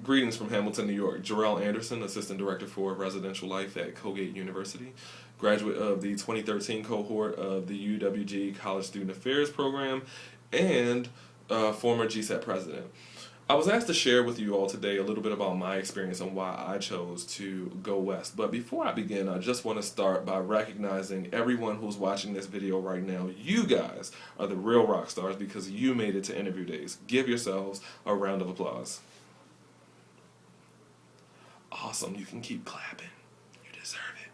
Greetings from Hamilton, New York. Jarrell Anderson, Assistant Director for Residential Life at Colgate University, graduate of the 2013 cohort of the UWG College Student Affairs Program, and former GSAT President. I was asked to share with you all today a little bit about my experience and why I chose to go west. But before I begin, I just want to start by recognizing everyone who's watching this video right now. You guys are the real rock stars because you made it to interview days. Give yourselves a round of applause. Awesome. You can keep clapping. You deserve it.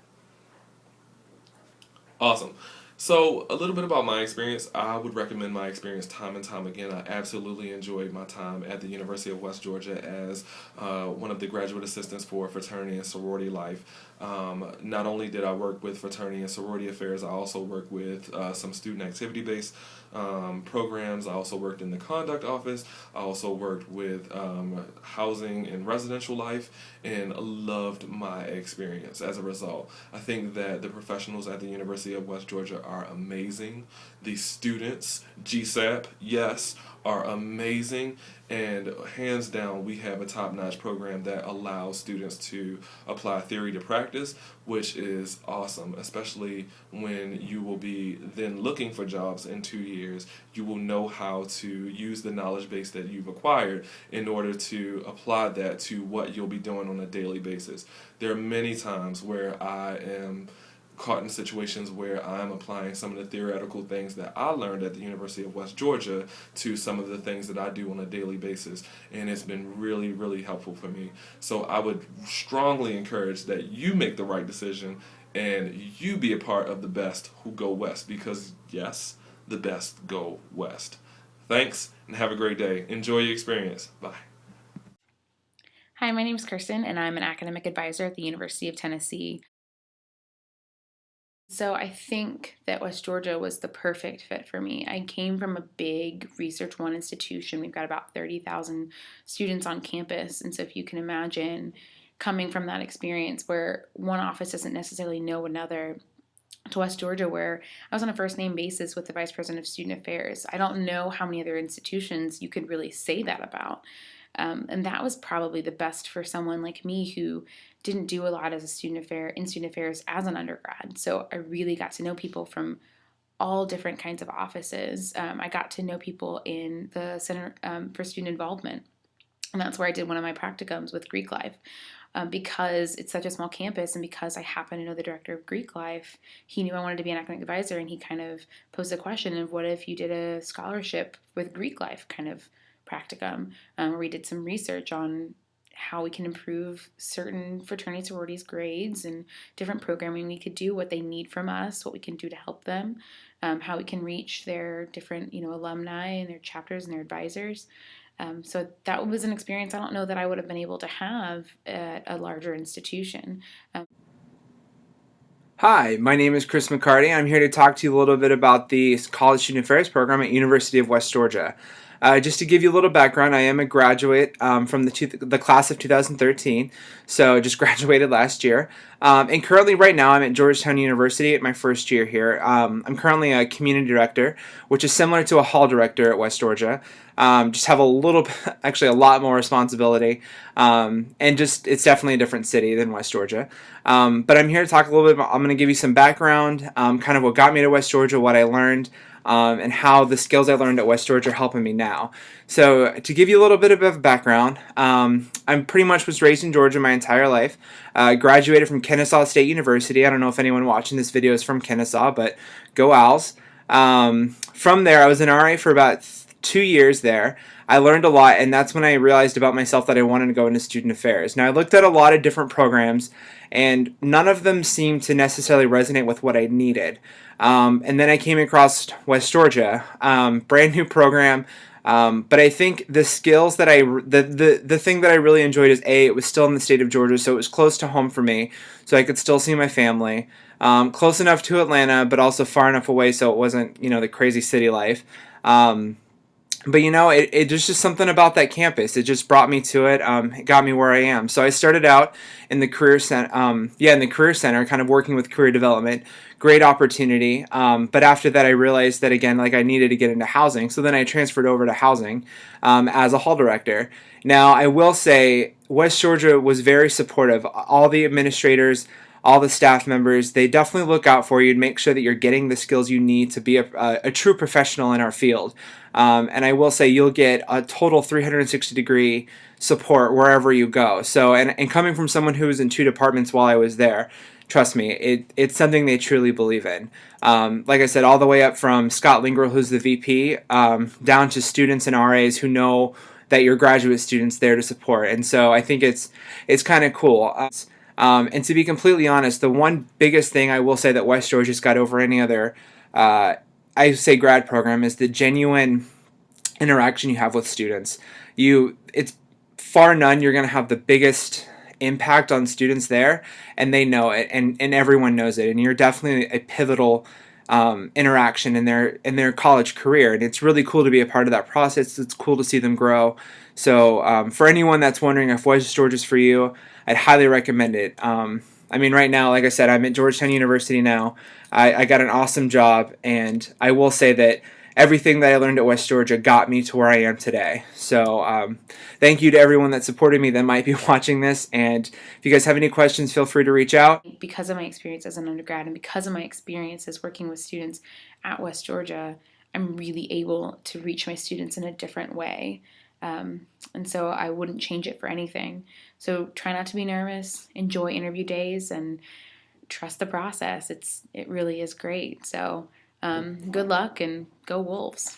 Awesome. So, a little bit about my experience. I would recommend my experience time and time again. I absolutely enjoyed my time at the University of West Georgia as one of the graduate assistants for fraternity and sorority life. Not only did I work with fraternity and sorority affairs, I also worked with some student activity-based programs. I also worked in the conduct office. I also worked with housing and residential life, and loved my experience as a result. I think that the professionals at the University of West Georgia are amazing. The students, GSAP, yes, are amazing, and hands down we have a top-notch program that allows students to apply theory to practice, which is awesome, especially when you will be then looking for jobs in 2 years. You will know how to use the knowledge base that you've acquired in order to apply that to what you'll be doing on a daily basis. There are many times where I am caught in situations where I'm applying some of the theoretical things that I learned at the University of West Georgia to some of the things that I do on a daily basis, and it's been really, really helpful for me. So I would strongly encourage that you make the right decision and you be a part of the best who go west, because yes, the best go west. Thanks, and have a great day. Enjoy your experience. Bye. Hi, my name is Kirsten, and I'm an academic advisor at the University of Tennessee. So I think that West Georgia was the perfect fit for me. I came from a big Research One institution. We've got about 30,000 students on campus. And so if you can imagine coming from that experience where one office doesn't necessarily know another, to West Georgia, where I was on a first name basis with the Vice President of Student Affairs. I don't know how many other institutions you could really say that about. And that was probably the best for someone like me who didn't do a lot as a student affairs as an undergrad. So I really got to know people from all different kinds of offices. I got to know people in the Center for Student Involvement, and that's where I did one of my practicums with Greek Life. Because it's such a small campus, and because I happen to know the director of Greek Life, he knew I wanted to be an academic advisor, and he kind of posed the question of, what if you did a scholarship with Greek Life kind of practicum, where we did some research on how we can improve certain fraternity sororities grades and different programming we could do, what they need from us, what we can do to help them, how we can reach their different alumni and their chapters and their advisors. So that was an experience I don't know that I would have been able to have at a larger institution. Hi, my name is Chris McCarty. I'm here to talk to you a little bit about the College Student Affairs program at University of West Georgia. Just to give you a little background, I am a graduate from the class of 2013, so just graduated last year. And currently right now I'm at Georgetown University at my first year here. I'm currently a community director, which is similar to a hall director at West Georgia. Just have actually a lot more responsibility, and just it's definitely a different city than West Georgia. But I'm here to talk a little bit about, I'm going to give you some background, kind of what got me to West Georgia, what I learned, and how the skills I learned at West Georgia are helping me now. So to give you a little bit of a background, I pretty much was raised in Georgia my entire life. Graduated from Kennesaw State University. I don't know if anyone watching this video is from Kennesaw, but go Owls. From there, I was an RA for about 2 years there. I learned a lot, and that's when I realized about myself that I wanted to go into student affairs. Now, I looked at a lot of different programs, and none of them seemed to necessarily resonate with what I needed. And then I came across West Georgia, brand new program. But I think the skills that the thing that I really enjoyed is, it was still in the state of Georgia, so it was close to home for me, so I could still see my family. Close enough to Atlanta, but also far enough away so it wasn't, the crazy city life. But it was just something about that campus. It just brought me to it. It got me where I am. So I started out in the career center, kind of working with career development. great opportunity. But after that, I realized that again, like I needed to get into housing. So then I transferred over to housing as a hall director. Now, I will say West Georgia was very supportive. All the administrators, all the staff members, they definitely look out for you and make sure that you're getting the skills you need to be a true professional in our field. And I will say you'll get a total 360-degree support wherever you go. So, and coming from someone who was in 2 departments while I was there, trust me, it's something they truly believe in. Like I said, all the way up from Scott Lingerl, who's the VP, down to students and RAs who know that you're graduate students there to support. And so I think it's kind of cool. And to be completely honest, the one biggest thing I will say that West Georgia's got over any other, I say grad program, is the genuine interaction you have with students. It's far none. You're going to have the biggest impact on students there, and they know it, and everyone knows it. And you're definitely a pivotal interaction in their college career, and it's really cool to be a part of that process. It's cool to see them grow. So for anyone that's wondering if West Georgia's for you, I'd highly recommend it. I mean, right now, like I said, I'm at Georgetown University now. I got an awesome job, and I will say that everything that I learned at West Georgia got me to where I am today. So thank you to everyone that supported me that might be watching this. And if you guys have any questions, feel free to reach out. Because of my experience as an undergrad and because of my experiences working with students at West Georgia, I'm really able to reach my students in a different way. And so I wouldn't change it for anything. So try not to be nervous, enjoy interview days, and trust the process. It really is great. So good luck and go Wolves.